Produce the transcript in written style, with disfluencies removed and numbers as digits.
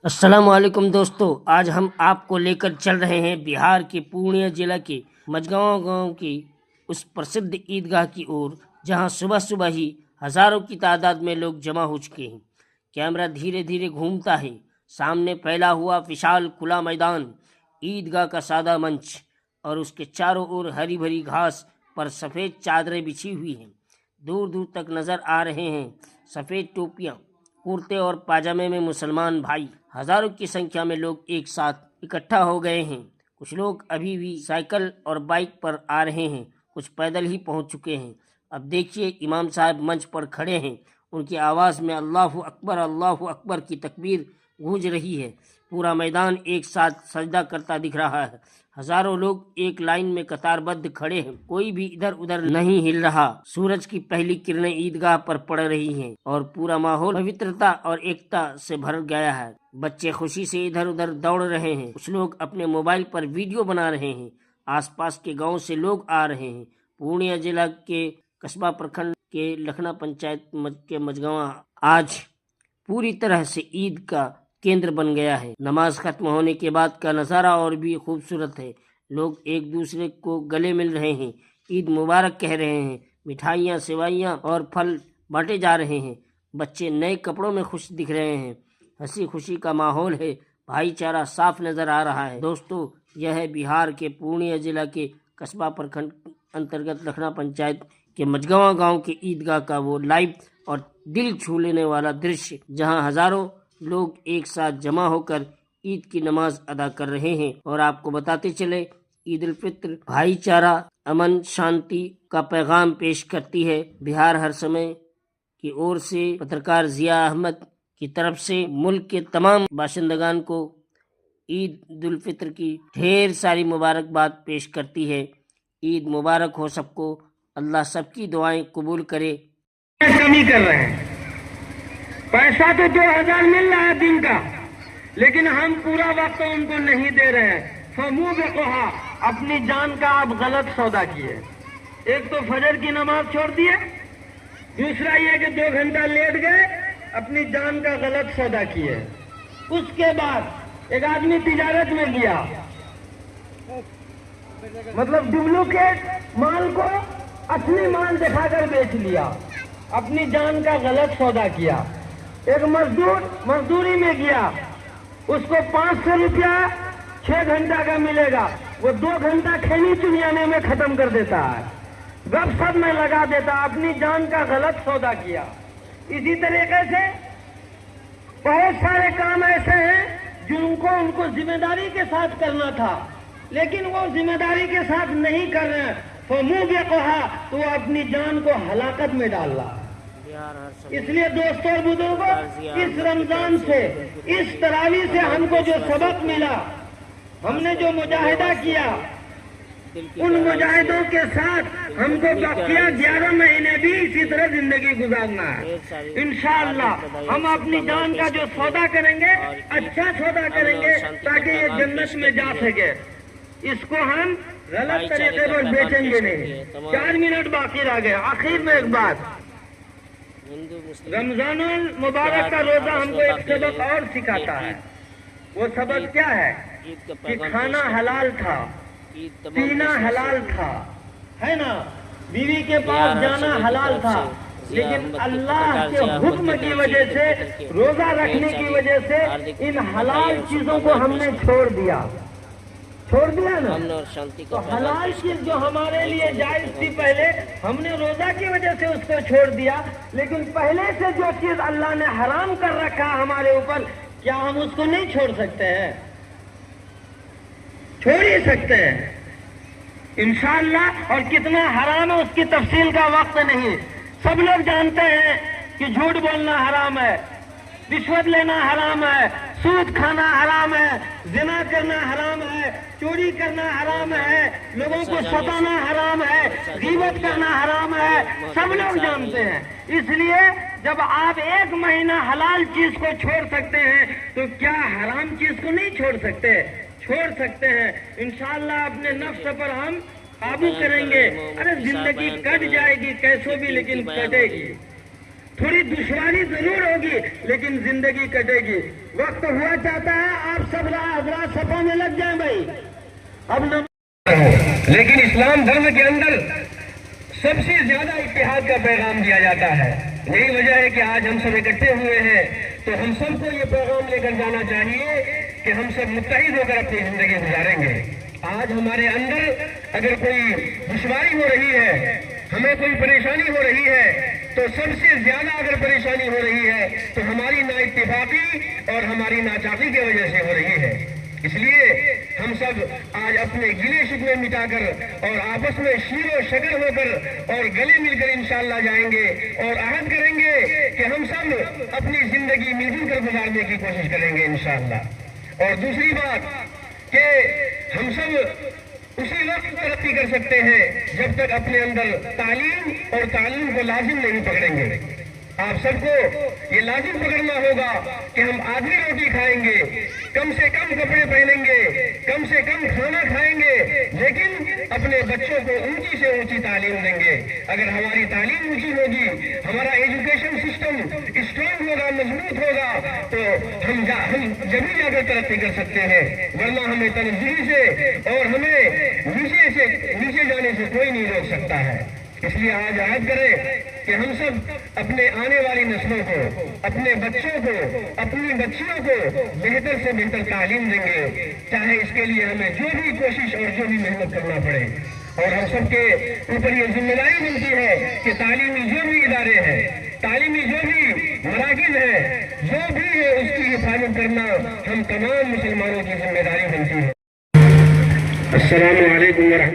अस्सलाम वालेकुम दोस्तों, आज हम आपको लेकर चल रहे हैं बिहार के पूर्णिया जिला के मझगांव गांव की उस प्रसिद्ध ईदगाह की ओर, जहां सुबह सुबह ही हज़ारों की तादाद में लोग जमा हो चुके हैं। कैमरा धीरे धीरे घूमता है। सामने फैला हुआ विशाल खुला मैदान, ईदगाह का सादा मंच और उसके चारों ओर हरी भरी घास पर सफ़ेद चादरें बिछी हुई हैं। दूर दूर तक नज़र आ रहे हैं सफ़ेद टोपियाँ, कुर्ते और पाजामे में मुसलमान भाई। हजारों की संख्या में लोग एक साथ इकट्ठा हो गए हैं। कुछ लोग अभी भी साइकिल और बाइक पर आ रहे हैं, कुछ पैदल ही पहुंच चुके हैं। अब देखिए, इमाम साहब मंच पर खड़े हैं। उनकी आवाज़ में अल्लाहु अकबर की तकबीर गूंज रही है। पूरा मैदान एक साथ सजदा करता दिख रहा है। हजारों लोग एक लाइन में कतारबद्ध खड़े हैं, कोई भी इधर उधर नहीं हिल रहा। सूरज की पहली किरणें ईदगाह पर पड़ रही हैं और पूरा माहौल पवित्रता और एकता से भर गया है। बच्चे खुशी से इधर उधर दौड़ रहे हैं, कुछ लोग अपने मोबाइल पर वीडियो बना रहे हैं। आसपास के गांव से लोग आ रहे हैं। पूर्णिया जिला के कस्बा प्रखंड के लखना पंचायत के मझगांव आज पूरी तरह से ईद का केंद्र बन गया है। नमाज खत्म होने के बाद का नज़ारा और भी खूबसूरत है। लोग एक दूसरे को गले मिल रहे हैं, ईद मुबारक कह रहे हैं। मिठाइयाँ, सेवइयाँ और फल बांटे जा रहे हैं। बच्चे नए कपड़ों में खुश दिख रहे हैं। हंसी खुशी का माहौल है, भाईचारा साफ नज़र आ रहा है। दोस्तों, यह है बिहार के पूर्णिया जिला के कस्बा प्रखंड अंतर्गत लखना पंचायत के मझगांव गांव के ईदगाह का वो लाइव और दिल छू लेने वाला दृश्य, जहां हजारों लोग एक साथ जमा होकर ईद की नमाज अदा कर रहे हैं। और आपको बताते चले, ईद उल फित्र भाईचारा, अमन, शांति का पैगाम पेश करती है। बिहार हर समय की ओर से पत्रकार जिया अहमद की तरफ से मुल्क के तमाम बाशिंदगान को ईद उल फित्र की ढेर सारी मुबारकबाद पेश करती है। ईद मुबारक हो सबको। अल्लाह सबकी दुआएं कबूल करे। कमी कर रहे हैं। पैसा तो 2000 मिल रहा है दिन का, लेकिन हम पूरा वक्त उनको नहीं दे रहे हैं। फमू बेकोहा, अपनी जान का आप गलत सौदा किए। एक तो फजर की नमाज छोड़ दिए, दूसरा ये कि 2 घंटा लेट गए, अपनी जान का गलत सौदा किए। उसके बाद एक आदमी तिजारत में गया, मतलब डुप्लीकेट माल को असली माल दिखाकर बेच लिया, अपनी जान का गलत सौदा किया। एक मजदूर मजदूरी में गया, उसको 500 रुपया 6 घंटा का मिलेगा, वो 2 घंटा खैनी चुनियाने में खत्म कर देता है, गपशप में लगा देता, अपनी जान का गलत सौदा किया। इसी तरीके से बहुत सारे काम ऐसे हैं जिनको उनको जिम्मेदारी के साथ करना था, लेकिन वो जिम्मेदारी के साथ नहीं कर रहे हैं। तो मुंह भी कहा तो वो अपनी जान को हलाकत में डाल रहा। इसलिए दोस्तों और बुजुर्गों, इस रमजान से, इस तरावी से हमको जो सबक मिला, हमने जो मुजाहिदा किया, उन मुजाहिदों के साथ हमको बकिया 11 महीने भी इसी तरह जिंदगी गुजारना है। इंशाअल्लाह हम अपनी जान का जो सौदा करेंगे, अच्छा सौदा करेंगे ताकि ये जन्नत में जा सके। इसको हम गलत तरीके पर बेचेंगे नहीं। 4 मिनट बाकी रह गए। आखिर में एक बात, रमजानुल मुबारक का रोजा हमको एक सबक और सिखाता है। वो सबक क्या है कि खाना हलाल था, पीना हलाल था, है ना, बीवी के पास जाना हलाल था, लेकिन अल्लाह के हुक्म की वजह से, रोजा रखने की वजह से इन हलाल चीजों को हमने छोड़ दिया ना। तो हलाल चीज जो हमारे लिए जायज थी पहले, हमने रोजा की वजह से उसको छोड़ दिया, लेकिन पहले से जो चीज अल्लाह ने हराम कर रखा हमारे ऊपर, क्या हम उसको नहीं छोड़ सकते हैं? छोड़ ही सकते हैं इंशाअल्लाह। और कितना हराम है उसकी तफसील का वक्त नहीं। सब लोग जानते हैं कि झूठ बोलना हराम है, रिश्वत लेना हराम है, सूद खाना हराम है, जिना करना हराम है, चोरी करना हराम है, लोगों को सताना हराम है, गीबत करना हराम है, सब लोग जानते हैं। इसलिए जब आप 1 महीना हलाल चीज को छोड़ सकते हैं, तो क्या हराम चीज को नहीं छोड़ सकते? छोड़ सकते हैं। इंशाअल्लाह अपने नफ्स पर हम काबू करेंगे। अरे जिंदगी कट जाएगी कैसो भी, लेकिन कटेगी। थोड़ी दुश्वारी जरूर होगी, लेकिन जिंदगी कटेगी। वक्त हुआ चाहता है आप सब हजरात सफा में लग जाएं भाई। अब लेकिन इस्लाम धर्म के अंदर सबसे ज्यादा इत्तेहाद का पैगाम दिया जाता है। यही वजह है कि आज हम सब इकट्ठे हुए हैं, तो हम सबको ये पैगाम लेकर जाना चाहिए कि हम सब मुत्तहिद होकर अपनी जिंदगी गुजारेंगे। आज हमारे अंदर अगर कोई दुश्वारी हो रही है, हमें कोई परेशानी हो रही है, तो सबसे ज्यादा अगर परेशानी हो रही है तो हमारी ना इत्तेफाकी और हमारी नाचाकी की वजह से हो रही है। इसलिए हम सब आज अपने गिले शिकवे मिटाकर और आपस में शीरो शकर होकर और गले मिलकर इंशाअल्लाह जाएंगे और अहद करेंगे कि हम सब अपनी जिंदगी मिलजुल कर गुजारने की कोशिश करेंगे इंशाअल्लाह। और दूसरी बात कि हम सब उसी वक्त तरक्की कर सकते हैं जब तक अपने अंदर तालीम और तालीम को लाजिम नहीं पकड़ेंगे। आप सबको ये लाजिम पकड़ना होगा कि हम आधी रोटी खाएंगे, कम से कम कपड़े पहनेंगे, कम से कम खाना खाएंगे, लेकिन अपने बच्चों को ऊंची से ऊंची तालीम देंगे। अगर हमारी तालीम ऊंची होगी, हमारा एजुकेशन सिस्टम स्ट्रांग होगा, मजबूत होगा, तो हम जभी जाकर तरक्की कर सकते हैं, वरना हमें तनज़ीह से और हमें नीचे जाने से कोई नहीं रोक सकता है। इसलिए आज अहद करें कि हम सब अपने आने वाली नस्लों को, अपने बच्चों को, अपनी बच्चियों को बेहतर से बेहतर तालीम देंगे, चाहे इसके लिए हमें जो भी कोशिश और जो भी मेहनत करना पड़े। और हम सबके ऊपर ये जिम्मेदारी बनती है कि तालीमी जो भी इदारे हैं, तालीमी जो भी मराकिज़ है, जो भी है, उसकी हिफाजत करना हम तमाम मुसलमानों की जिम्मेदारी बनती है। अस्सलामु अलैकुम।